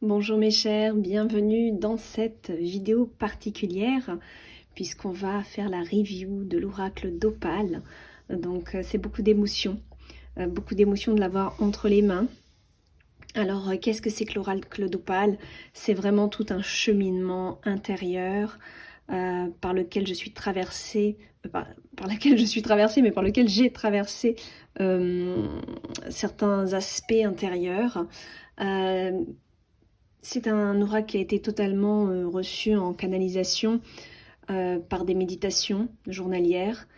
Bonjour mes chers, bienvenue dans cette vidéo particulière puisqu'on va faire la review de l'oracle d'Opale. Donc c'est beaucoup d'émotions de l'avoir entre les mains. Alors qu'est-ce que c'est que l'oracle d'Opale? C'est vraiment tout un cheminement intérieur par lequel je suis traversée, par laquelle je suis traversée, mais par lequel j'ai traversé certains aspects intérieurs. C'est un oracle qui a été totalement reçu en canalisation par des méditations journalières.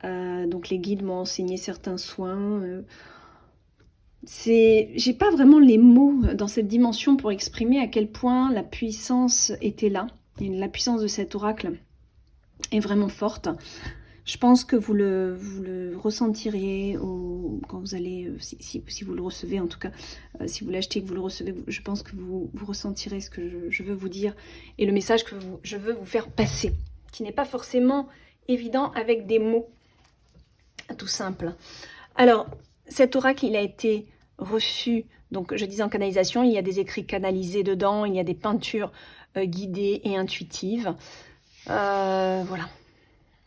Donc les guides m'ont enseigné certains soins. J'ai pas vraiment les mots dans cette dimension pour exprimer à quel point la puissance était là. Et la puissance de cet oracle est vraiment forte. Je pense que vous le ressentirez quand vous allez, si vous le recevez en tout cas, si vous l'achetez et que vous le recevez, je pense que vous ressentirez ce que je veux vous dire et le message que je veux vous faire passer, qui n'est pas forcément évident avec des mots tout simples. Alors, cet oracle, il a été reçu, donc je disais en canalisation, il y a des écrits canalisés dedans, il y a des peintures guidées et intuitives. Voilà.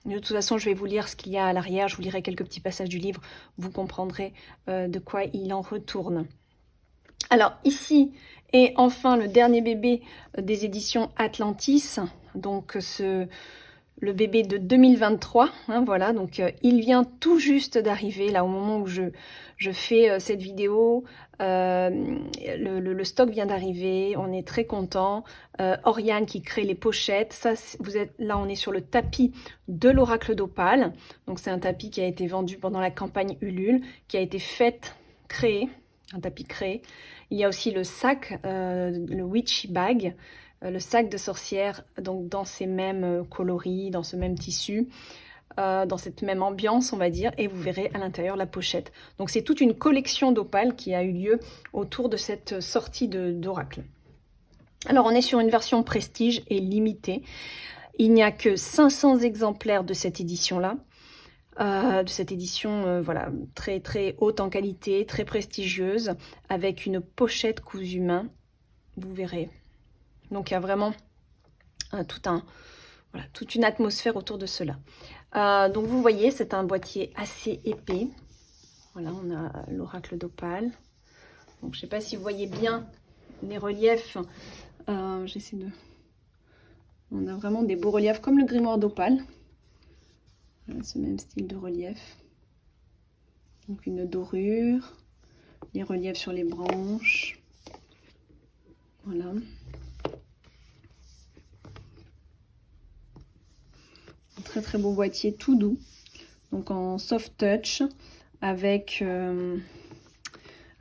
De toute façon, je vais vous lire ce qu'il y a à l'arrière, je vous lirai quelques petits passages du livre, vous comprendrez de quoi il en retourne. Alors ici est enfin le dernier bébé des éditions Atlantis, donc le bébé de 2023, hein, voilà, donc il vient tout juste d'arriver, là au moment où je fais cette vidéo, le stock vient d'arriver, on est très content. Oriane qui crée les pochettes, ça vous êtes là, on est sur le tapis de l'oracle d'Opale, donc c'est un tapis qui a été vendu pendant la campagne Ulule, qui a été créé, un tapis créé. Il y a aussi le sac, le witchy bag, le sac de sorcière, donc dans ces mêmes coloris, dans ce même tissu, dans cette même ambiance, on va dire, et vous verrez à l'intérieur la pochette. Donc c'est toute une collection d'opales qui a eu lieu autour de cette sortie d'oracle. Alors on est sur une version prestige et limitée. Il n'y a que 500 exemplaires de cette édition-là. Voilà, très très haute en qualité, très prestigieuse, avec une pochette cousue main, vous verrez. Donc il y a vraiment toute une atmosphère autour de cela. Donc vous voyez, c'est un boîtier assez épais. Voilà, on a l'oracle d'Opale. Donc je ne sais pas si vous voyez bien les reliefs. J'essaie de... On a vraiment des beaux reliefs comme le grimoire d'Opale. Voilà, ce même style de relief. Donc une dorure, les reliefs sur les branches. Voilà. Un très très beau boîtier tout doux. Donc en soft touch avec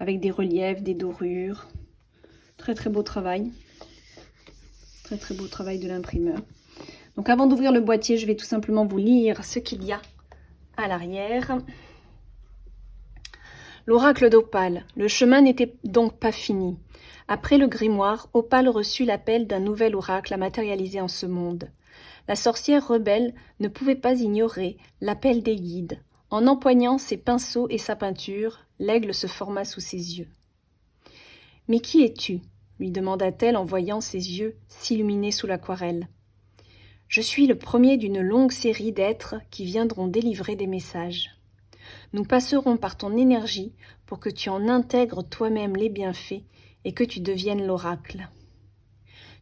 des reliefs, des dorures. Très très beau travail. Très très beau travail de l'imprimeur. Donc avant d'ouvrir le boîtier, je vais tout simplement vous lire ce qu'il y a à l'arrière. L'oracle d'Opale. Le chemin n'était donc pas fini. Après le grimoire, Opale reçut l'appel d'un nouvel oracle à matérialiser en ce monde. La sorcière rebelle ne pouvait pas ignorer l'appel des guides. En empoignant ses pinceaux et sa peinture, l'aigle se forma sous ses yeux. « Mais qui es-tu » lui demanda-t-elle en voyant ses yeux s'illuminer sous l'aquarelle. « Je suis le premier d'une longue série d'êtres qui viendront délivrer des messages. Nous passerons par ton énergie pour que tu en intègres toi-même les bienfaits et que tu deviennes l'oracle.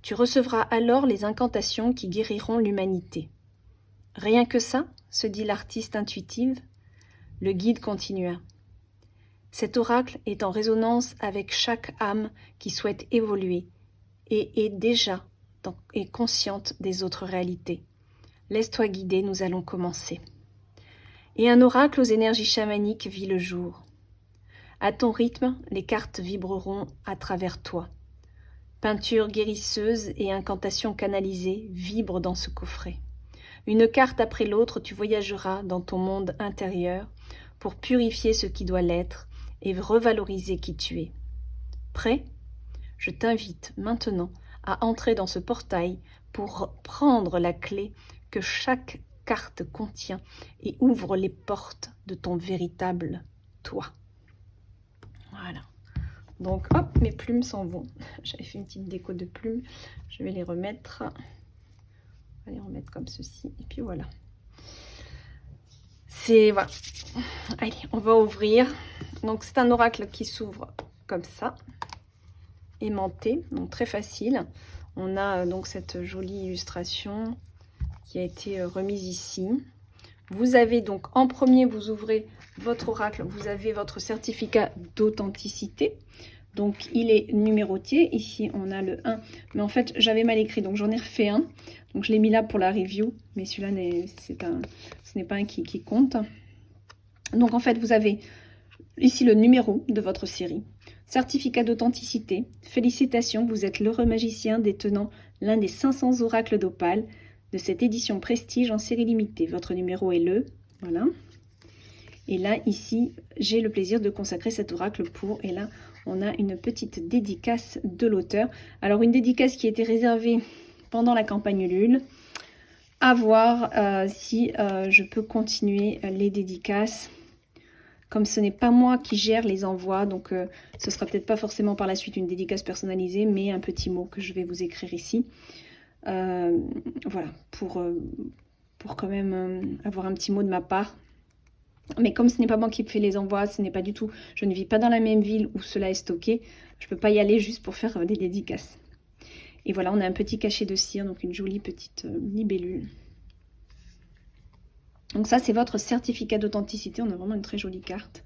Tu recevras alors les incantations qui guériront l'humanité. » « Rien que ça ?» se dit l'artiste intuitive. Le guide continua. « Cet oracle est en résonance avec chaque âme qui souhaite évoluer et est déjà consciente des autres réalités. Laisse-toi guider, nous allons commencer. » Et un oracle aux énergies chamaniques vit le jour. À ton rythme, les cartes vibreront à travers toi. Peintures guérisseuses et incantations canalisées vibrent dans ce coffret. Une carte après l'autre, tu voyageras dans ton monde intérieur pour purifier ce qui doit l'être et revaloriser qui tu es. Prêt ? Je t'invite maintenant à entrer dans ce portail pour prendre la clé que chaque carte contient et ouvre les portes de ton véritable toi. Voilà. Donc, hop, mes plumes s'en vont. J'avais fait une petite déco de plumes. Je vais les remettre. On va les remettre comme ceci. Et puis voilà. C'est... Voilà. Allez, on va ouvrir. Donc, c'est un oracle qui s'ouvre comme ça. Aimanté, donc très facile. On a donc cette jolie illustration qui a été remise ici. Vous avez donc en premier, vous ouvrez votre oracle, vous avez votre certificat d'authenticité. Donc il est numéroté. Ici on a le 1, mais en fait j'avais mal écrit, donc j'en ai refait un. Donc je l'ai mis là pour la review, mais celui-là ce n'est pas un qui compte. Donc en fait vous avez ici le numéro de votre série. Certificat d'authenticité. Félicitations, vous êtes l'heureux magicien détenant l'un des 500 oracles d'Opale de cette édition Prestige en série limitée. Votre numéro est le... Voilà. Et là, ici, j'ai le plaisir de consacrer cet oracle pour... Et là, on a une petite dédicace de l'auteur. Alors, une dédicace qui a été réservée pendant la campagne Ulule. À voir si je peux continuer les dédicaces. Comme ce n'est pas moi qui gère les envois, donc ce sera peut-être pas forcément par la suite une dédicace personnalisée, mais un petit mot que je vais vous écrire ici. Voilà, pour quand même avoir un petit mot de ma part. Mais comme ce n'est pas moi qui fais les envois, ce n'est pas du tout, je ne vis pas dans la même ville où cela est stocké, je ne peux pas y aller juste pour faire des dédicaces. Et voilà, on a un petit cachet de cire, donc une jolie petite libellule. Donc ça, c'est votre certificat d'authenticité. On a vraiment une très jolie carte.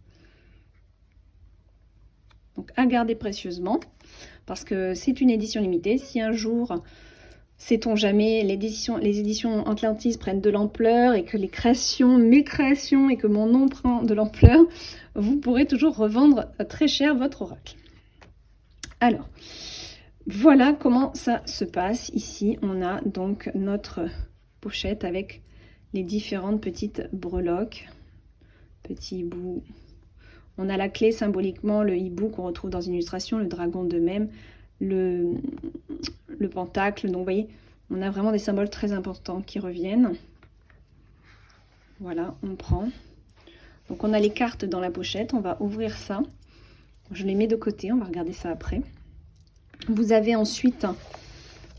Donc à garder précieusement, parce que c'est une édition limitée. Si un jour, sait-on jamais, les éditions Atlantis prennent de l'ampleur et que mes créations et que mon nom prend de l'ampleur, vous pourrez toujours revendre très cher votre oracle. Alors, voilà comment ça se passe. Ici, on a donc notre pochette avec les différentes petites breloques, petits hiboux. On a la clé symboliquement, le hibou qu'on retrouve dans une illustration, le dragon de même, le pentacle. Donc vous voyez, on a vraiment des symboles très importants qui reviennent. Voilà, on prend. Donc on a les cartes dans la pochette, on va ouvrir ça. Je les mets de côté, on va regarder ça après. Vous avez ensuite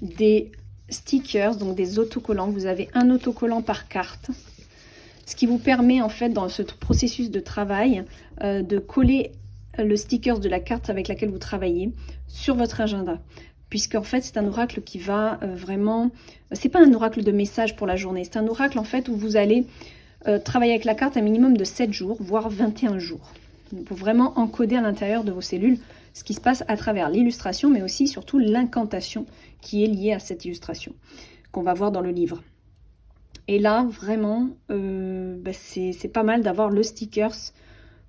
des stickers, donc des autocollants. Vous avez un autocollant par carte, ce qui vous permet en fait dans ce processus de travail de coller le sticker de la carte avec laquelle vous travaillez sur votre agenda, puisqu'en fait c'est un oracle qui va vraiment, c'est pas un oracle de message pour la journée, c'est un oracle en fait où vous allez travailler avec la carte un minimum de 7 jours, voire 21 jours, pour vraiment encoder à l'intérieur de vos cellules ce qui se passe à travers l'illustration, mais aussi surtout l'incantation qui est liée à cette illustration, qu'on va voir dans le livre. Et là, vraiment, c'est pas mal d'avoir le stickers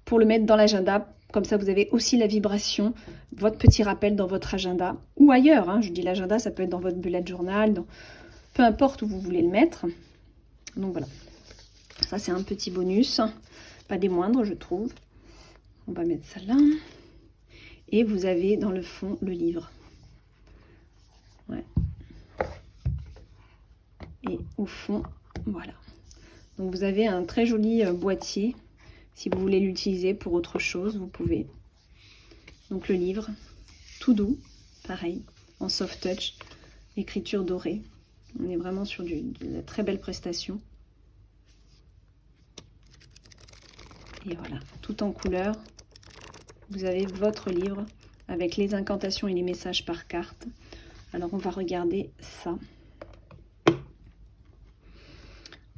pour le mettre dans l'agenda. Comme ça, vous avez aussi la vibration, votre petit rappel dans votre agenda ou ailleurs. Hein. Je dis l'agenda, ça peut être dans votre bullet journal, peu importe où vous voulez le mettre. Donc voilà, ça c'est un petit bonus, pas des moindres, je trouve. On va mettre ça là. Et vous avez dans le fond le livre. Ouais. Et au fond, voilà. Donc vous avez un très joli boîtier. Si vous voulez l'utiliser pour autre chose, vous pouvez. Donc le livre, tout doux, pareil, en soft touch, écriture dorée. On est vraiment sur de la très belle prestation. Et voilà, tout en couleur. Vous avez votre livre avec les incantations et les messages par carte. Alors on va regarder ça.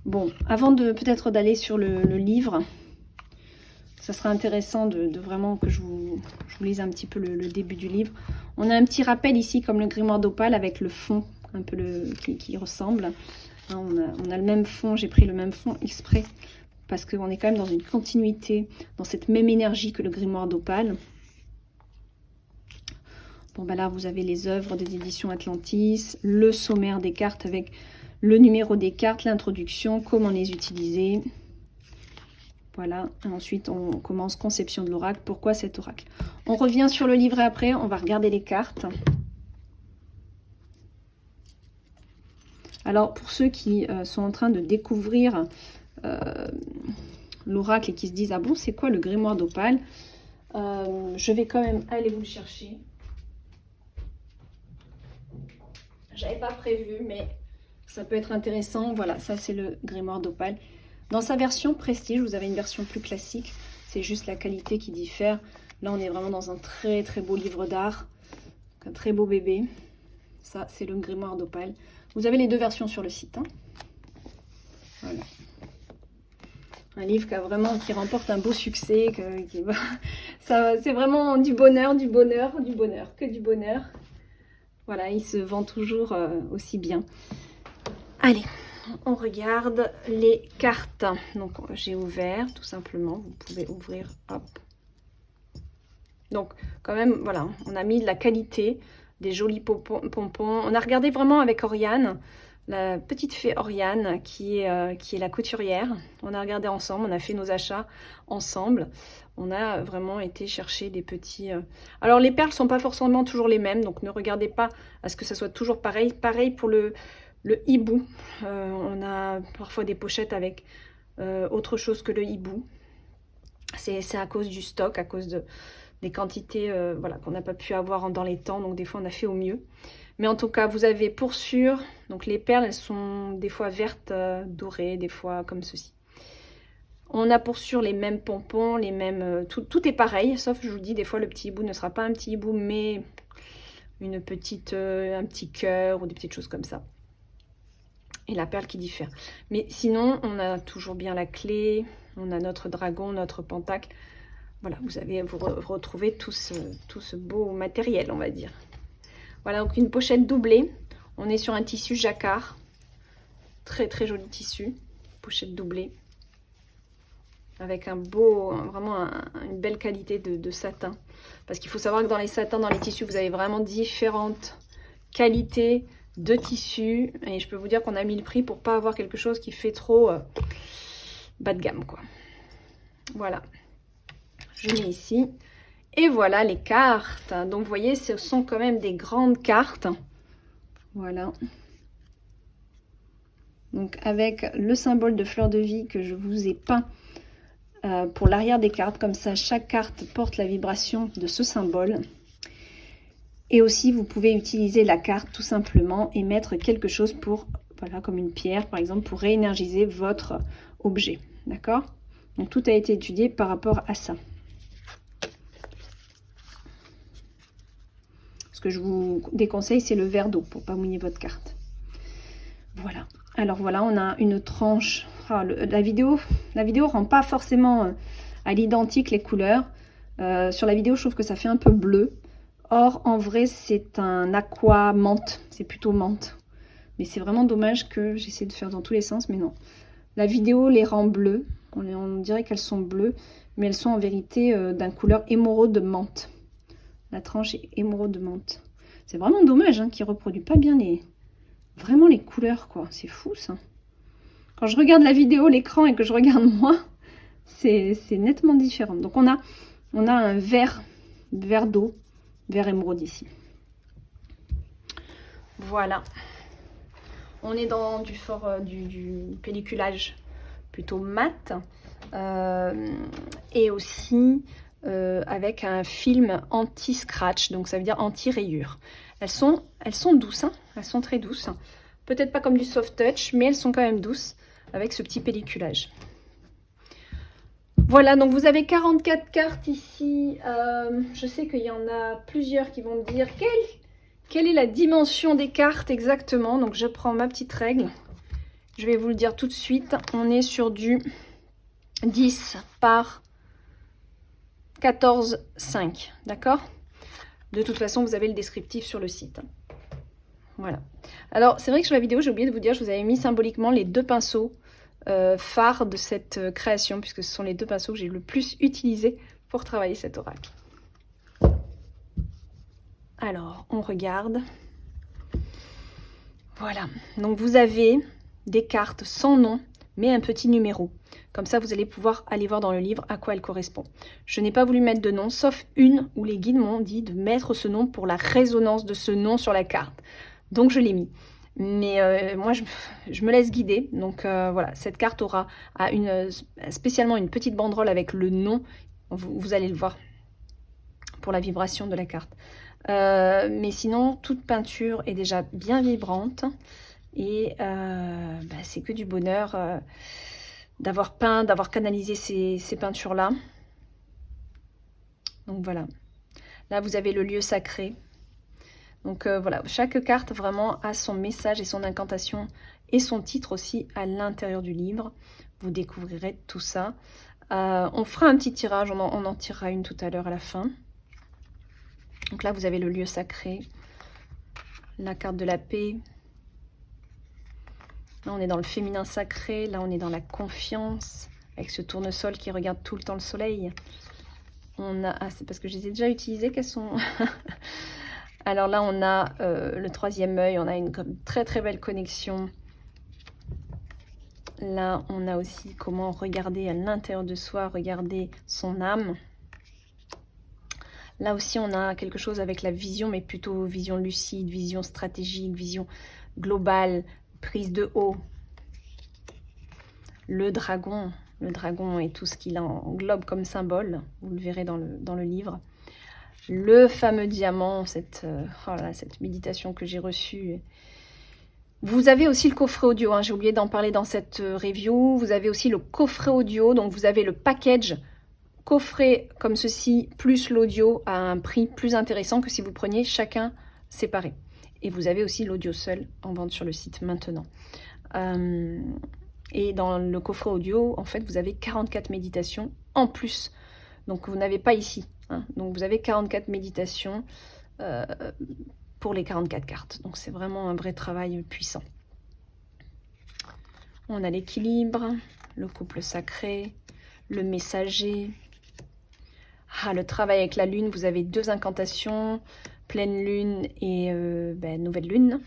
Bon, avant de peut-être d'aller sur le livre, ça sera intéressant de vraiment que je vous lise un petit peu le début du livre. On a un petit rappel ici comme le grimoire d'Opale avec le fond un peu qui ressemble. Hein, on a le même fond, j'ai pris le même fond exprès parce qu'on est quand même dans une continuité, dans cette même énergie que le grimoire d'Opale. Bon, bah là, vous avez les œuvres des éditions Atlantis, le sommaire des cartes avec le numéro des cartes, l'introduction, comment les utiliser. Voilà, et ensuite on commence conception de l'oracle. Pourquoi cet oracle? On revient sur le livret après, on va regarder les cartes. Alors, pour ceux qui sont en train de découvrir l'oracle et qui se disent « Ah bon, c'est quoi le grimoire d'Opale ?» Je vais quand même aller vous le chercher. J'avais pas prévu, mais ça peut être intéressant. Voilà, ça c'est le grimoire d'Opale. Dans sa version Prestige, vous avez une version plus classique. C'est juste la qualité qui diffère. Là, on est vraiment dans un très très beau livre d'art. Un très beau bébé. Ça, c'est le grimoire d'Opale. Vous avez les deux versions sur le site. Hein. Voilà. Un livre qui remporte un beau succès. C'est vraiment du bonheur, du bonheur, du bonheur, que du bonheur. Voilà, il se vend toujours aussi bien. Allez, on regarde les cartes. Donc, j'ai ouvert, tout simplement. Vous pouvez ouvrir, hop. Donc, quand même, voilà, on a mis de la qualité, des jolis pompons. On a regardé vraiment avec Oriane, la petite fée Oriane, qui est la couturière. On a regardé ensemble, on a fait nos achats ensemble. On a vraiment été chercher des petits... Alors, les perles ne sont pas forcément toujours les mêmes, donc ne regardez pas à ce que ça soit toujours pareil. Pareil pour le hibou. On a parfois des pochettes avec autre chose que le hibou. C'est à cause du stock, à cause des quantités voilà, qu'on n'a pas pu avoir dans les temps. Donc, des fois, on a fait au mieux. Mais en tout cas, vous avez pour sûr... Donc, les perles, elles sont des fois vertes, dorées, des fois comme ceci. On a pour sûr les mêmes pompons, les mêmes... tout est pareil, sauf, je vous dis, des fois, le petit hibou ne sera pas un petit hibou, mais un petit cœur ou des petites choses comme ça. Et la perle qui diffère. Mais sinon, on a toujours bien la clé, on a notre dragon, notre pentacle. Voilà, vous retrouvez tout ce beau matériel, on va dire. Voilà, donc une pochette doublée. On est sur un tissu jacquard. Très, très joli tissu. Pochette doublée. Avec vraiment une belle qualité de satin. Parce qu'il faut savoir que dans les satins, dans les tissus, vous avez vraiment différentes qualités de tissus. Et je peux vous dire qu'on a mis le prix pour pas avoir quelque chose qui fait trop bas de gamme, quoi. Voilà. Je mets ici. Et voilà les cartes. Donc, vous voyez, ce sont quand même des grandes cartes. Voilà. Donc, avec le symbole de fleur de vie que je vous ai peint pour l'arrière des cartes. Comme ça, chaque carte porte la vibration de ce symbole. Et aussi, vous pouvez utiliser la carte tout simplement et mettre quelque chose pour, voilà, comme une pierre par exemple, pour réénergiser votre objet. D'accord? Donc, tout a été étudié par rapport à ça. Ce que je vous déconseille, c'est le verre d'eau pour ne pas mouiller votre carte. Voilà. Alors voilà, on a une tranche. Ah, la vidéo rend pas forcément à l'identique les couleurs. Sur la vidéo, je trouve que ça fait un peu bleu. Or, en vrai, c'est un aqua menthe. C'est plutôt menthe. Mais c'est vraiment dommage que j'essaie de faire dans tous les sens, mais non. La vidéo les rend bleues. On dirait qu'elles sont bleues, mais elles sont en vérité d'un couleur émeraude menthe. La tranche est émeraude menthe. C'est vraiment dommage qu'il ne reproduit pas bien vraiment les couleurs, quoi. C'est fou, ça. Quand je regarde la vidéo, l'écran, et que je regarde moi, c'est nettement différent. Donc, on a un vert d'eau, vert émeraude ici. Voilà. On est dans du pelliculage plutôt mat. Et aussi... avec un film anti-scratch, donc ça veut dire anti-rayure. Elles sont douces, hein, elles sont très douces. Peut-être pas comme du soft touch, mais elles sont quand même douces avec ce petit pelliculage. Voilà, donc vous avez 44 cartes ici. Je sais qu'il y en a plusieurs qui vont me dire quelle est la dimension des cartes exactement. Donc je prends ma petite règle. Je vais vous le dire tout de suite. On est sur du 10 par 14,5, d'accord? De toute façon, vous avez le descriptif sur le site. Voilà. Alors, c'est vrai que sur la vidéo, j'ai oublié de vous dire, je vous avais mis symboliquement les deux pinceaux phares de cette création, puisque ce sont les deux pinceaux que j'ai le plus utilisés pour travailler cet oracle. Alors, on regarde. Voilà. Donc, vous avez des cartes sans nom, mais un petit numéro. Comme ça, vous allez pouvoir aller voir dans le livre à quoi elle correspond. Je n'ai pas voulu mettre de nom, sauf une où les guides m'ont dit de mettre ce nom pour la résonance de ce nom sur la carte. Donc, je l'ai mis. Mais moi, je me laisse guider. Donc, voilà, cette carte aura spécialement une petite banderole avec le nom. Vous allez le voir pour la vibration de la carte. Mais sinon, toute peinture est déjà bien vibrante. Et c'est que du bonheur d'avoir peint, d'avoir canalisé ces peintures-là. Donc voilà. Là, vous avez le lieu sacré. Donc voilà, chaque carte vraiment a son message et son incantation et son titre aussi à l'intérieur du livre. Vous découvrirez tout ça. On fera un petit tirage, on en tirera une tout à l'heure à la fin. Donc là, vous avez le lieu sacré, la carte de la paix. Là, on est dans le féminin sacré. Là, on est dans la confiance, avec ce tournesol qui regarde tout le temps le soleil. On a... Ah, c'est parce que je les ai déjà utilisées qu'elles sont... Alors là, on a le troisième œil. On a une très très belle connexion. Là, on a aussi comment regarder à l'intérieur de soi, regarder son âme. Là aussi, on a quelque chose avec la vision, mais plutôt vision lucide, vision stratégique, vision globale, prise de haut. Le dragon et tout ce qu'il englobe comme symbole, vous le verrez dans le livre. Le fameux diamant, cette méditation que j'ai reçue. Vous avez aussi le coffret audio, hein, j'ai oublié d'en parler dans cette review. Vous avez aussi le coffret audio, donc vous avez le package coffret comme ceci, plus l'audio à un prix plus intéressant que si vous preniez chacun séparé. Et vous avez aussi l'audio seul en vente sur le site maintenant. Et dans le coffret audio, en fait, vous avez 44 méditations en plus. Donc, vous n'avez pas ici. Hein. Donc, vous avez 44 méditations pour les 44 cartes. Donc, c'est vraiment un vrai travail puissant. On a l'équilibre, le couple sacré, le messager. Ah, le travail avec la lune, vous avez 2 incantations, pleine lune et nouvelle lune.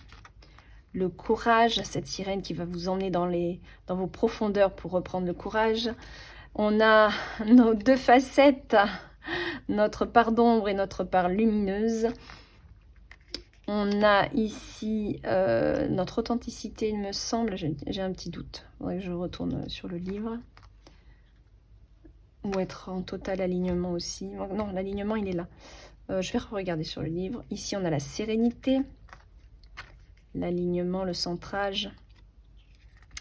Le courage, cette sirène qui va vous emmener dans vos profondeurs pour reprendre le courage. On a nos 2 facettes, notre part d'ombre et notre part lumineuse. On a ici notre authenticité, il me semble, j'ai un petit doute. Il faudrait que je retourne sur le livre. Ou être en total alignement aussi. Non, l'alignement, il est là. Je vais regarder sur le livre. Ici, on a la sérénité, l'alignement, le centrage,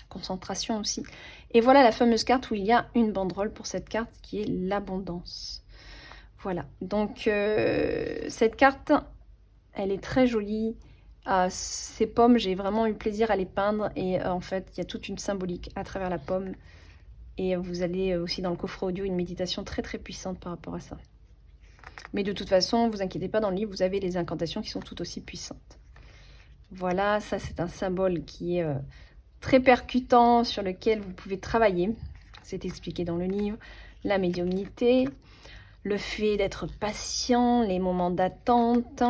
concentration aussi. Et voilà la fameuse carte où il y a une banderole pour cette carte qui est l'abondance. Voilà. Donc, cette carte, elle est très jolie. Ces pommes, j'ai vraiment eu plaisir à les peindre. Et en fait, il y a toute une symbolique à travers la pomme. Et vous allez aussi dans le coffret audio une méditation très très puissante par rapport à ça. Mais de toute façon, ne vous inquiétez pas, dans le livre, vous avez les incantations qui sont tout aussi puissantes. Voilà, ça c'est un symbole qui est très percutant, sur lequel vous pouvez travailler. C'est expliqué dans le livre. La médiumnité, le fait d'être patient, les moments d'attente.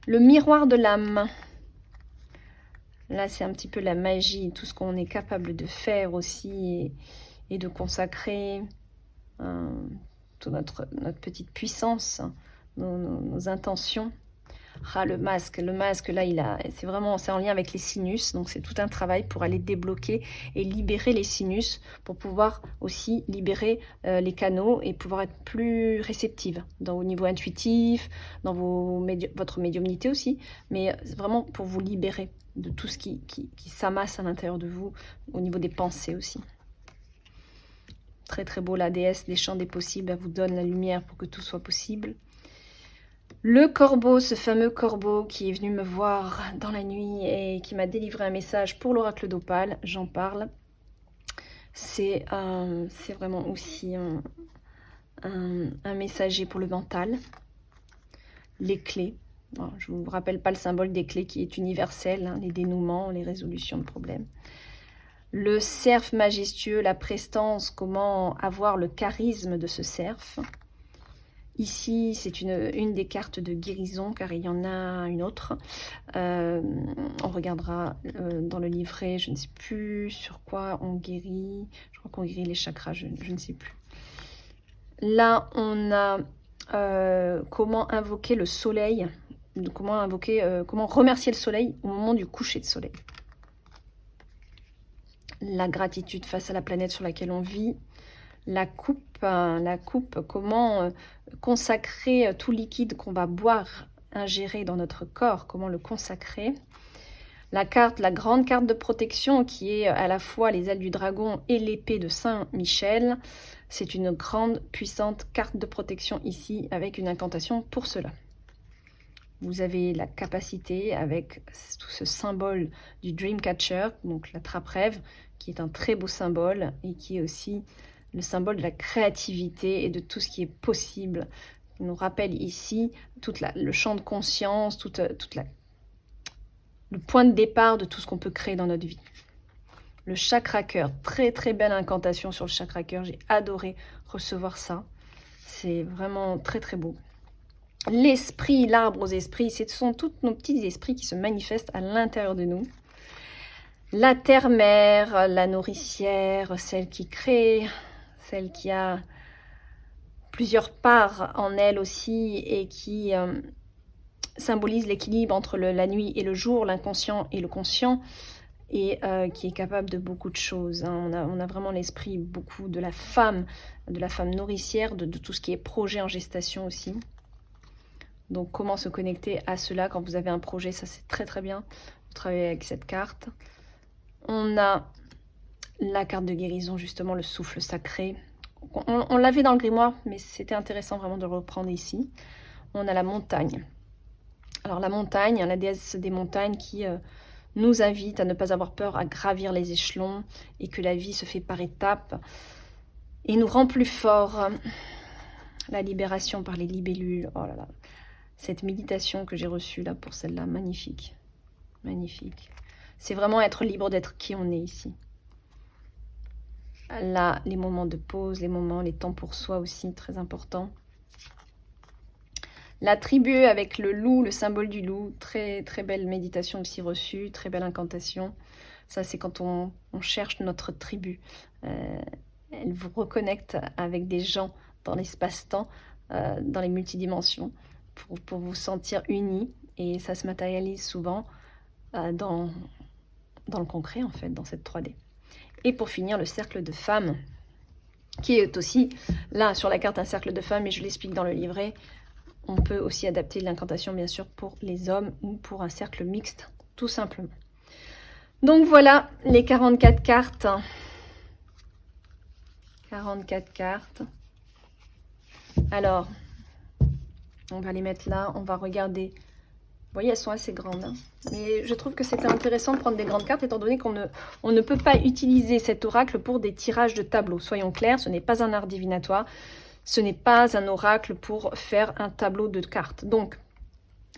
Le miroir de l'âme. Là, c'est un petit peu la magie, tout ce qu'on est capable de faire aussi et de consacrer toute notre petite puissance, nos intentions. Ah, le masque, là, c'est en lien avec les sinus, donc c'est tout un travail pour aller débloquer et libérer les sinus, pour pouvoir aussi libérer les canaux et pouvoir être plus réceptive au niveau intuitif, dans votre médiumnité aussi, mais vraiment pour vous libérer de tout ce qui s'amasse à l'intérieur de vous, au niveau des pensées aussi. Très très beau, la déesse des champs des possibles, elle vous donne la lumière pour que tout soit possible. Le corbeau, ce fameux corbeau qui est venu me voir dans la nuit et qui m'a délivré un message pour l'oracle d'Opale, j'en parle. C'est vraiment aussi un messager pour le mental. Les clés. Bon, je ne vous rappelle pas le symbole des clés qui est universel, hein, les dénouements, les résolutions de problèmes. Le cerf majestueux, la prestance, comment avoir le charisme de ce cerf. Ici, c'est une des cartes de guérison, car il y en a une autre. On regardera dans le livret, je ne sais plus sur quoi on guérit. Je crois qu'on guérit les chakras, je ne sais plus. Là, on a comment invoquer le soleil, comment remercier le soleil au moment du coucher de soleil. La gratitude face à la planète sur laquelle on vit. la coupe, comment consacrer tout liquide qu'on va boire, ingérer dans notre corps, comment le consacrer. La grande carte de protection qui est à la fois les ailes du dragon et l'épée de Saint-Michel. C'est une grande, puissante carte de protection ici avec une incantation pour cela. Vous avez la capacité avec tout ce symbole du Dreamcatcher, donc la trappe-rêve, qui est un très beau symbole et qui est aussi le symbole de la créativité et de tout ce qui est possible. Il nous rappelle ici tout le champ de conscience, le point de départ de tout ce qu'on peut créer dans notre vie. Le chakra cœur, très très belle incantation sur le chakra cœur. J'ai adoré recevoir ça. C'est vraiment très très beau. L'esprit, l'arbre aux esprits, ce sont tous nos petits esprits qui se manifestent à l'intérieur de nous. La terre-mère, la nourricière, celle qui crée, celle qui a plusieurs parts en elle aussi et qui symbolise l'équilibre entre la nuit et le jour, l'inconscient et le conscient, et qui est capable de beaucoup de choses. Hein. On a vraiment l'esprit beaucoup de la femme nourricière, de tout ce qui est projet en gestation aussi. Donc comment se connecter à cela quand vous avez un projet, ça c'est très très bien de travailler avec cette carte. On a la carte de guérison, justement le souffle sacré. On l'avait dans le grimoire, mais c'était intéressant vraiment de le reprendre ici. On a la montagne. Alors la montagne, la déesse des montagnes qui nous invite à ne pas avoir peur, à gravir les échelons et que la vie se fait par étapes et nous rend plus forts. La libération par les libellules, oh là là. Cette méditation que j'ai reçue là pour celle-là, magnifique, magnifique. C'est vraiment être libre d'être qui on est ici. Là, les moments de pause, les temps pour soi aussi, très important. La tribu avec le loup, le symbole du loup, très très belle méditation aussi reçue, très belle incantation. Ça, c'est quand on cherche notre tribu. Elle vous reconnecte avec des gens dans l'espace-temps, dans les multidimensions, pour vous sentir unis, et ça se matérialise souvent dans le concret en fait, dans cette 3D. Et pour finir, le cercle de femmes, qui est aussi là sur la carte un cercle de femmes, et je l'explique dans le livret. On peut aussi adapter l'incantation bien sûr pour les hommes ou pour un cercle mixte, tout simplement. Donc voilà les 44 cartes. 44 cartes. Alors, on va les mettre là, on va regarder. Vous voyez, elles sont assez grandes. Hein. Mais je trouve que c'était intéressant de prendre des grandes cartes, étant donné qu'on ne peut pas utiliser cet oracle pour des tirages de tableaux. Soyons clairs, ce n'est pas un art divinatoire, ce n'est pas un oracle pour faire un tableau de cartes. Donc,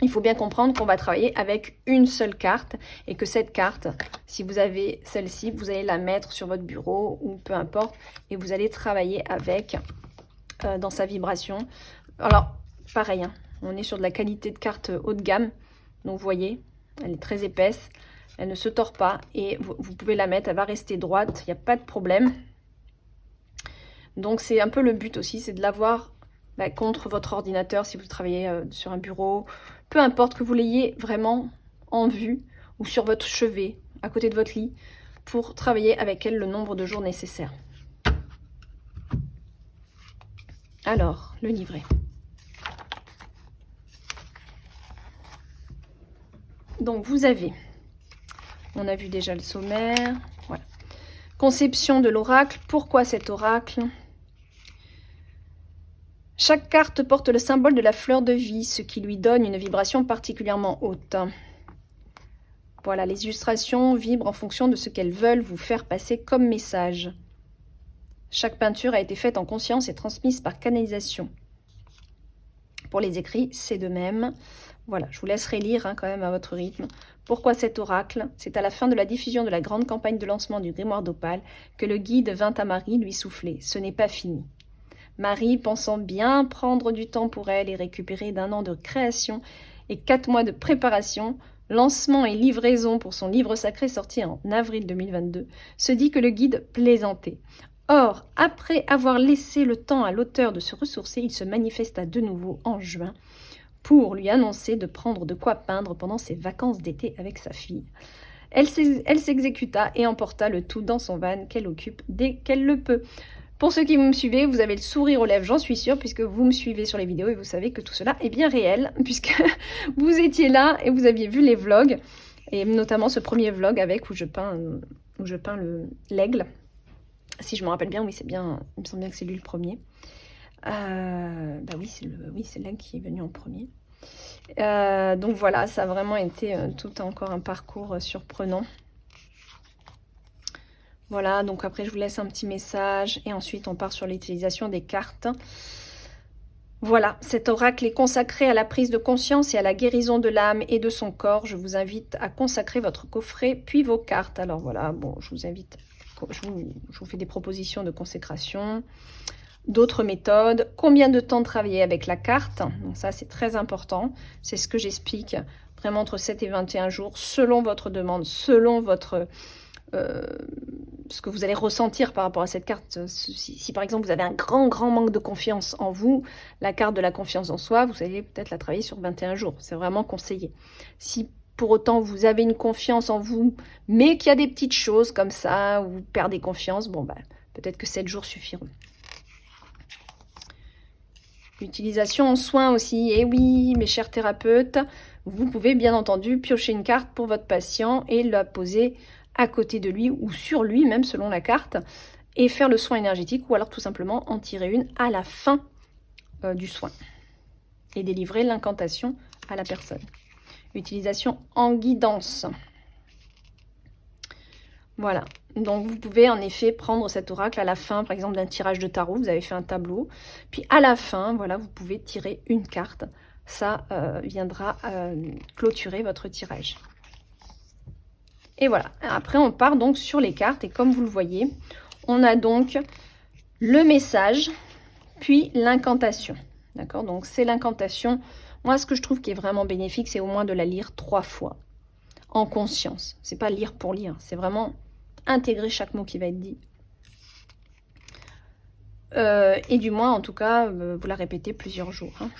il faut bien comprendre qu'on va travailler avec une seule carte, et que cette carte, si vous avez celle-ci, vous allez la mettre sur votre bureau, ou peu importe, et vous allez travailler avec dans sa vibration. Alors, pareil, hein, on est sur de la qualité de carte haut de gamme. Donc, vous voyez, elle est très épaisse. Elle ne se tord pas. Et vous pouvez la mettre, elle va rester droite. Il n'y a pas de problème. Donc, c'est un peu le but aussi, c'est de l'avoir contre votre ordinateur si vous travaillez sur un bureau. Peu importe, que vous l'ayez vraiment en vue ou sur votre chevet, à côté de votre lit, pour travailler avec elle le nombre de jours nécessaires. Alors, le livret. Donc, vous avez, on a vu déjà le sommaire, voilà. Conception de l'oracle. Pourquoi cet oracle? Chaque carte porte le symbole de la fleur de vie, ce qui lui donne une vibration particulièrement haute. Voilà, les illustrations vibrent en fonction de ce qu'elles veulent vous faire passer comme message. Chaque peinture a été faite en conscience et transmise par canalisation. Pour les écrits, c'est de même. Voilà, je vous laisserai lire quand même à votre rythme. Pourquoi cet oracle? C'est à la fin de la diffusion de la grande campagne de lancement du grimoire d'Opale que le guide vint à Marie lui souffler. Ce n'est pas fini. Marie, pensant bien prendre du temps pour elle et récupérer d'1 an de création et 4 mois de préparation, lancement et livraison pour son livre sacré sorti en avril 2022, se dit que le guide plaisantait. Or, après avoir laissé le temps à l'auteur de se ressourcer, il se manifesta de nouveau en juin pour lui annoncer de prendre de quoi peindre pendant ses vacances d'été avec sa fille. Elle s'exécuta et emporta le tout dans son van qu'elle occupe dès qu'elle le peut. Pour ceux qui me suivez, vous avez le sourire aux lèvres, j'en suis sûre, puisque vous me suivez sur les vidéos et vous savez que tout cela est bien réel, puisque vous étiez là et vous aviez vu les vlogs, et notamment ce premier vlog avec où je peins l'aigle. Si je me rappelle bien, oui, c'est bien, il me semble bien que c'est lui le premier. Bah oui, c'est l'aigle qui est venu en premier. Donc voilà, ça a vraiment été tout encore un parcours surprenant. Voilà, donc après je vous laisse un petit message et ensuite on part sur l'utilisation des cartes. Voilà, cet oracle est consacré à la prise de conscience et à la guérison de l'âme et de son corps. Je vous invite à consacrer votre coffret puis vos cartes. Alors voilà, bon, je vous fais des propositions de consécration, d'autres méthodes. Combien de temps travailler avec la carte? Donc ça c'est très important, c'est ce que j'explique. Vraiment entre 7 et 21 jours, selon votre demande, selon votre... ce que vous allez ressentir par rapport à cette carte. Si par exemple vous avez un grand manque de confiance en vous, la carte de la confiance en soi, vous allez peut-être la travailler sur 21 jours. C'est vraiment conseillé. Si pour autant vous avez une confiance en vous, mais qu'il y a des petites choses comme ça, où vous perdez confiance, bon, bah, peut-être que 7 jours suffiront. Utilisation en soins aussi. Et oui, mes chers thérapeutes, vous pouvez bien entendu piocher une carte pour votre patient et la poser à côté de lui ou sur lui, même selon la carte, et faire le soin énergétique, ou alors tout simplement en tirer une à la fin du soin et délivrer l'incantation à la personne. Utilisation en guidance. Voilà, donc vous pouvez en effet prendre cet oracle à la fin, par exemple d'un tirage de tarot, vous avez fait un tableau, puis à la fin, voilà, vous pouvez tirer une carte. Ça viendra clôturer votre tirage. Et voilà, après on part donc sur les cartes et comme vous le voyez, on a donc le message, puis l'incantation. D'accord, donc c'est l'incantation. Moi, ce que je trouve qui est vraiment bénéfique, c'est au moins de la lire 3 fois, en conscience. C'est pas lire pour lire, c'est vraiment intégrer chaque mot qui va être dit. Et du moins, en tout cas, vous la répétez plusieurs jours. Hein.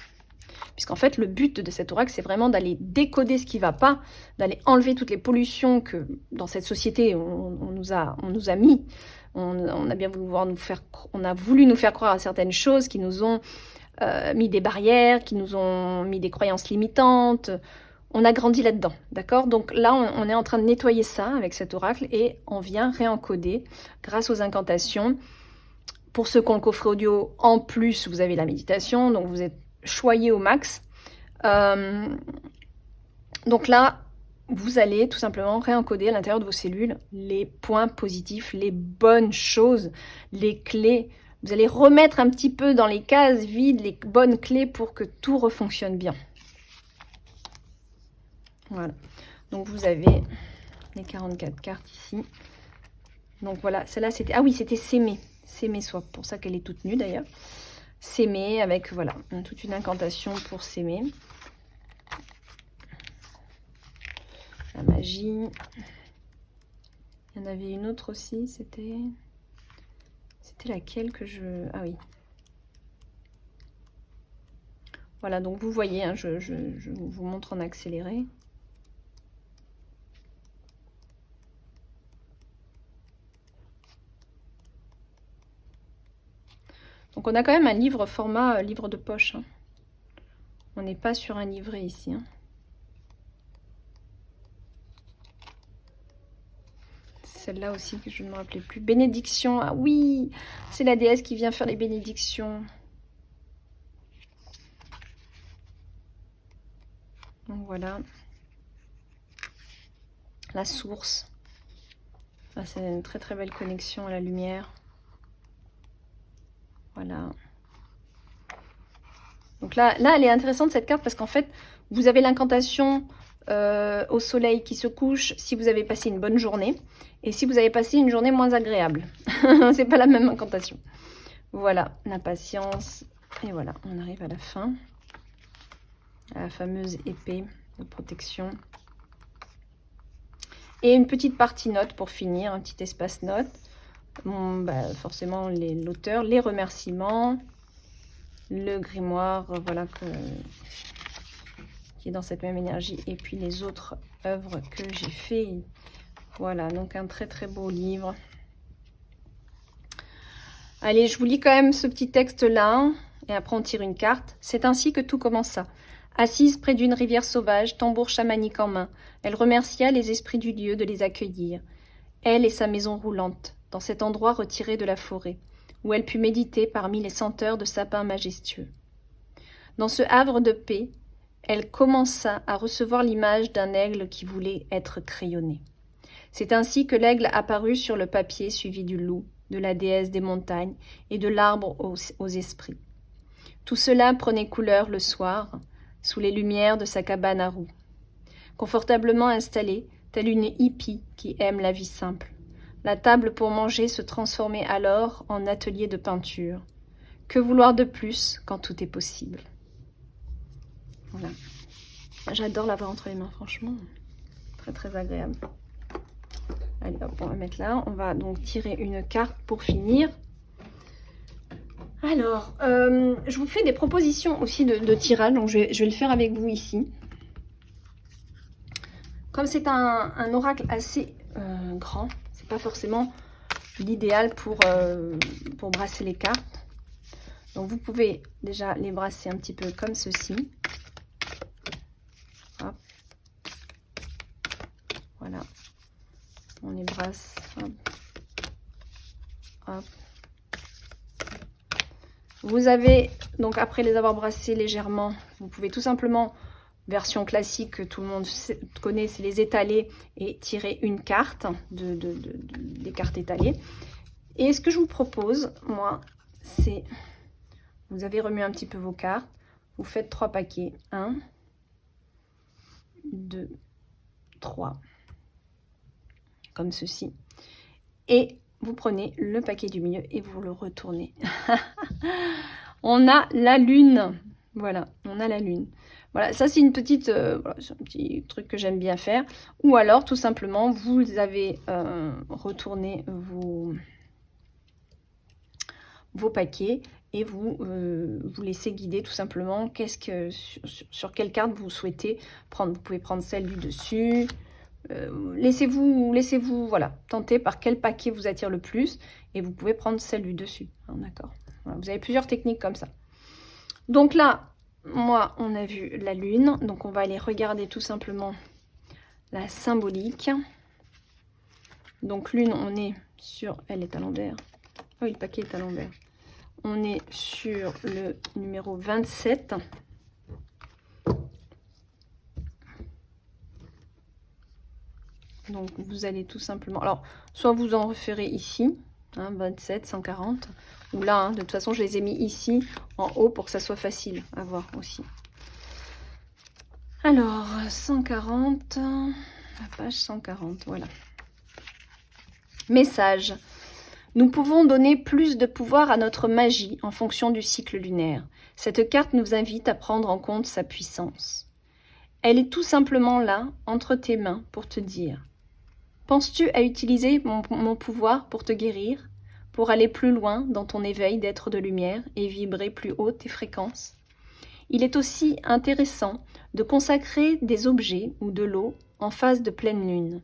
Puisqu'en fait, le but de cet oracle, c'est vraiment d'aller décoder ce qui ne va pas, d'aller enlever toutes les pollutions que dans cette société, on nous a mis. On a bien voulu nous faire croire à certaines choses qui nous ont mis des barrières, qui nous ont mis des croyances limitantes. On a grandi là-dedans, d'accord? Donc là, on est en train de nettoyer ça avec cet oracle et on vient réencoder grâce aux incantations. Pour ceux qui ont le coffret audio, en plus, vous avez la méditation, donc vous êtes choyé au max. Donc là, vous allez tout simplement réencoder à l'intérieur de vos cellules les points positifs, les bonnes choses, les clés. Vous allez remettre un petit peu dans les cases vides les bonnes clés pour que tout refonctionne bien. Voilà. Donc vous avez les 44 cartes ici. Donc voilà, celle-là c'était... Ah oui, c'était s'aimer. S'aimer soi, pour ça qu'elle est toute nue d'ailleurs. S'aimer avec, voilà, toute une incantation pour s'aimer. La magie. Il y en avait une autre aussi, c'était laquelle que je... Ah oui. Voilà, donc vous voyez, hein, je vous montre en accéléré. Donc on a quand même un livre format livre de poche. Hein. On n'est pas sur un livret ici. Hein. Celle-là aussi que je ne me rappelais plus. Bénédiction. Ah oui, c'est la déesse qui vient faire les bénédictions. Donc voilà. La source. Ah, c'est une très très belle connexion à la lumière. Voilà. Donc là, elle est intéressante cette carte parce qu'en fait, vous avez l'incantation au soleil qui se couche si vous avez passé une bonne journée et si vous avez passé une journée moins agréable. C'est pas la même incantation. Voilà, la patience. Et voilà, on arrive à la fin. À la fameuse épée de protection. Et une petite partie note pour finir, un petit espace note. Bon, bah, forcément, l'auteur, les remerciements, le grimoire, voilà, qui est dans cette même énergie. Et puis les autres œuvres que j'ai fait. Voilà, donc un très très beau livre. Allez, je vous lis quand même ce petit texte-là, et après on tire une carte. C'est ainsi que tout commença. Assise près d'une rivière sauvage, tambour chamanique en main, elle remercia les esprits du lieu de les accueillir. Elle et sa maison roulante, dans cet endroit retiré de la forêt, où elle put méditer parmi les senteurs de sapins majestueux. Dans ce havre de paix, elle commença à recevoir l'image d'un aigle qui voulait être crayonné. C'est ainsi que l'aigle apparut sur le papier, suivi du loup, de la déesse des montagnes et de l'arbre aux esprits. Tout cela prenait couleur le soir, sous les lumières de sa cabane à roues. Confortablement installée, telle une hippie qui aime la vie simple. La table pour manger se transformait alors en atelier de peinture. Que vouloir de plus quand tout est possible? Voilà. J'adore l'avoir entre les mains, franchement. Très très agréable. Allez hop, on va mettre là. On va donc tirer une carte pour finir. Alors, je vous fais des propositions aussi de tirage, donc je vais le faire avec vous ici. Comme c'est un oracle assez grand, c'est pas forcément l'idéal pour brasser les cartes. Donc vous pouvez déjà les brasser un petit peu comme ceci. Hop. Voilà. On les brasse. Hop. Hop. Vous avez, donc après les avoir brassés légèrement, vous pouvez tout simplement, version classique que tout le monde connaît, c'est les étaler et tirer une carte, des cartes étalées. Et ce que je vous propose, moi, c'est, vous avez remué un petit peu vos cartes, vous faites 3 paquets, 1, 2, 3, comme ceci. Et vous prenez le paquet du milieu et vous le retournez. On a la lune. Voilà, on a la lune. Voilà, ça c'est une petite, voilà, c'est un petit truc que j'aime bien faire. Ou alors, tout simplement, vous avez retourné vos paquets et vous vous laissez guider tout simplement. Sur quelle carte vous souhaitez prendre. Vous pouvez prendre celle du dessus. Laissez-vous voilà, tenter par quel paquet vous attire le plus et vous pouvez prendre celle du dessus. Hein, d'accord. Voilà, vous avez plusieurs techniques comme ça. Donc là, moi, on a vu la lune. Donc on va aller regarder tout simplement la symbolique. Donc lune, on est sur... Elle est à l'envers. Oui, le paquet est à l'envers. On est sur le numéro 27. Donc vous allez tout simplement, alors soit vous en référez ici, hein, 27, 140, ou là, hein, de toute façon je les ai mis ici en haut pour que ça soit facile à voir aussi. Alors 140, la page 140, voilà. Message. Nous pouvons donner plus de pouvoir à notre magie en fonction du cycle lunaire. Cette carte nous invite à prendre en compte sa puissance. Elle est tout simplement là, entre tes mains, pour te dire: penses-tu à utiliser mon pouvoir pour te guérir, pour aller plus loin dans ton éveil d'être de lumière et vibrer plus haut tes fréquences? Il est aussi intéressant de consacrer des objets ou de l'eau en phase de pleine lune.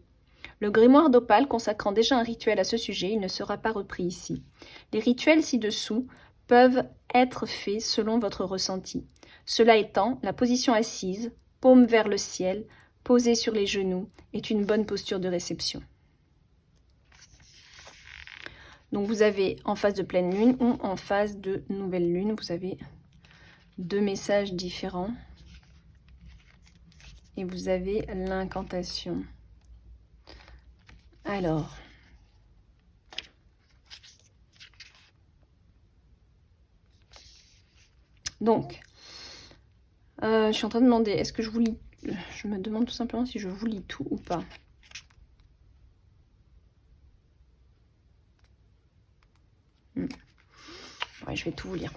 Le grimoire d'Opale consacrant déjà un rituel à ce sujet, il ne sera pas repris ici. Les rituels ci-dessous peuvent être faits selon votre ressenti. Cela étant, la position assise, paume vers le ciel, posée sur les genoux, est une bonne posture de réception. Donc vous avez en phase de pleine lune ou en phase de nouvelle lune, vous avez 2 messages différents. Et vous avez l'incantation. Alors, donc, je suis en train de demander, est-ce que je vous lis, je me demande tout simplement si je vous lis tout ou pas. Ouais, je vais tout vous lire.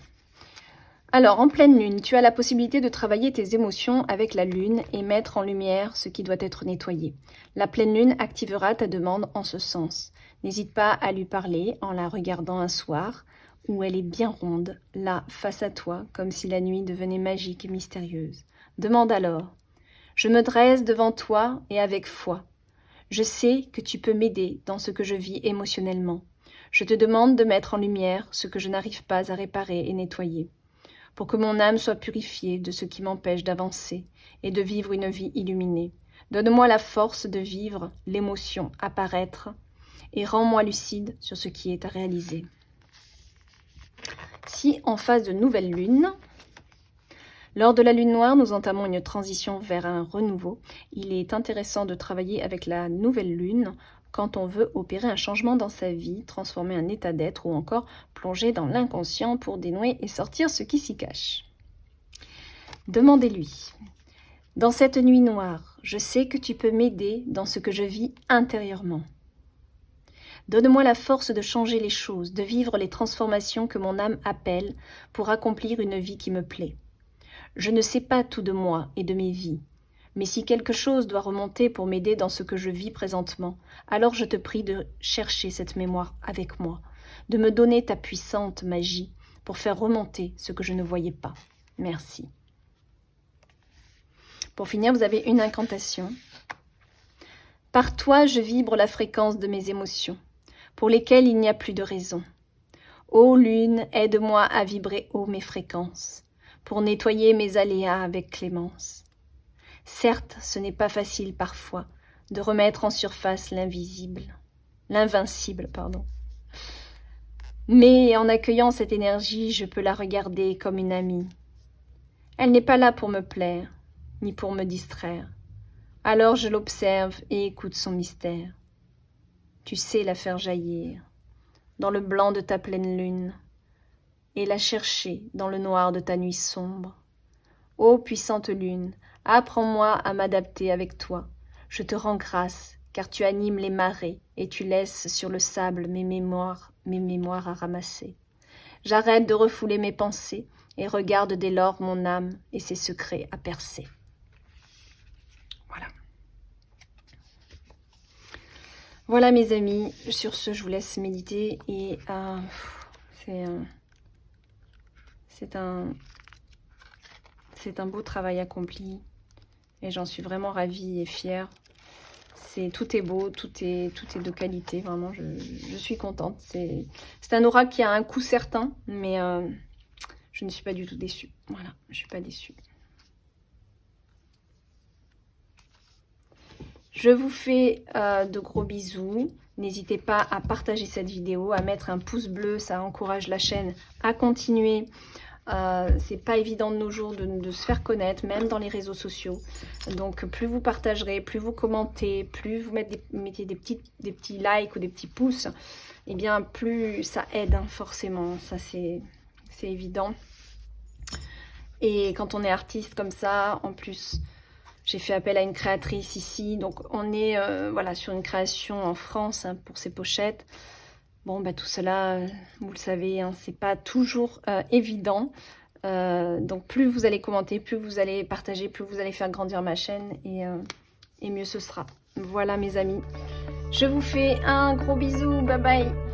Alors, en pleine lune, tu as la possibilité de travailler tes émotions avec la lune et mettre en lumière ce qui doit être nettoyé. La pleine lune activera ta demande en ce sens. N'hésite pas à lui parler en la regardant un soir, où elle est bien ronde, là, face à toi, comme si la nuit devenait magique et mystérieuse. Demande alors: je me dresse devant toi et avec foi. Je sais que tu peux m'aider dans ce que je vis émotionnellement. Je te demande de mettre en lumière ce que je n'arrive pas à réparer et nettoyer, pour que mon âme soit purifiée de ce qui m'empêche d'avancer et de vivre une vie illuminée. Donne-moi la force de vivre l'émotion apparaître et rends-moi lucide sur ce qui est à réaliser. Si en phase de nouvelle lune, lors de la lune noire, nous entamons une transition vers un renouveau, il est intéressant de travailler avec la nouvelle lune quand on veut opérer un changement dans sa vie, transformer un état d'être ou encore plonger dans l'inconscient pour dénouer et sortir ce qui s'y cache. Demandez-lui. Dans cette nuit noire, je sais que tu peux m'aider dans ce que je vis intérieurement. Donne-moi la force de changer les choses, de vivre les transformations que mon âme appelle pour accomplir une vie qui me plaît. Je ne sais pas tout de moi et de mes vies, mais si quelque chose doit remonter pour m'aider dans ce que je vis présentement, alors je te prie de chercher cette mémoire avec moi, de me donner ta puissante magie pour faire remonter ce que je ne voyais pas. Merci. Pour finir, vous avez une incantation. Par toi, je vibre la fréquence de mes émotions, pour lesquelles il n'y a plus de raison. Ô lune, aide-moi à vibrer haut mes fréquences, pour nettoyer mes aléas avec clémence. Certes, ce n'est pas facile parfois de remettre en surface l'invincible, Mais en accueillant cette énergie, je peux la regarder comme une amie. Elle n'est pas là pour me plaire, ni pour me distraire. Alors je l'observe et écoute son mystère. Tu sais la faire jaillir dans le blanc de ta pleine lune et la chercher dans le noir de ta nuit sombre. Ô puissante lune, apprends-moi à m'adapter avec toi. Je te rends grâce, car tu animes les marées et tu laisses sur le sable mes mémoires à ramasser. J'arrête de refouler mes pensées et regarde dès lors mon âme et ses secrets à percer. Voilà. Voilà mes amis, sur ce je vous laisse méditer et c'est un beau travail accompli et j'en suis vraiment ravie et fière. Tout est beau, tout est de qualité, vraiment je suis contente. C'est un oracle qui a un coût certain, mais je ne suis pas du tout déçue. Voilà, je ne suis pas déçue. Je vous fais de gros bisous. N'hésitez pas à partager cette vidéo, à mettre un pouce bleu, ça encourage la chaîne à continuer. C'est pas évident de nos jours de se faire connaître, même dans les réseaux sociaux. Donc plus vous partagerez, plus vous commentez, plus vous mettez des petits likes ou des petits pouces, et bien plus ça aide, hein, forcément, ça c'est évident. Et quand on est artiste comme ça, en plus, j'ai fait appel à une créatrice ici, donc on est voilà, sur une création en France, hein, pour ces pochettes. Bon, bah, tout cela, vous le savez, hein, c'est pas toujours évident. Donc plus vous allez commenter, plus vous allez partager, plus vous allez faire grandir ma chaîne et mieux ce sera. Voilà mes amis. Je vous fais un gros bisou, bye bye.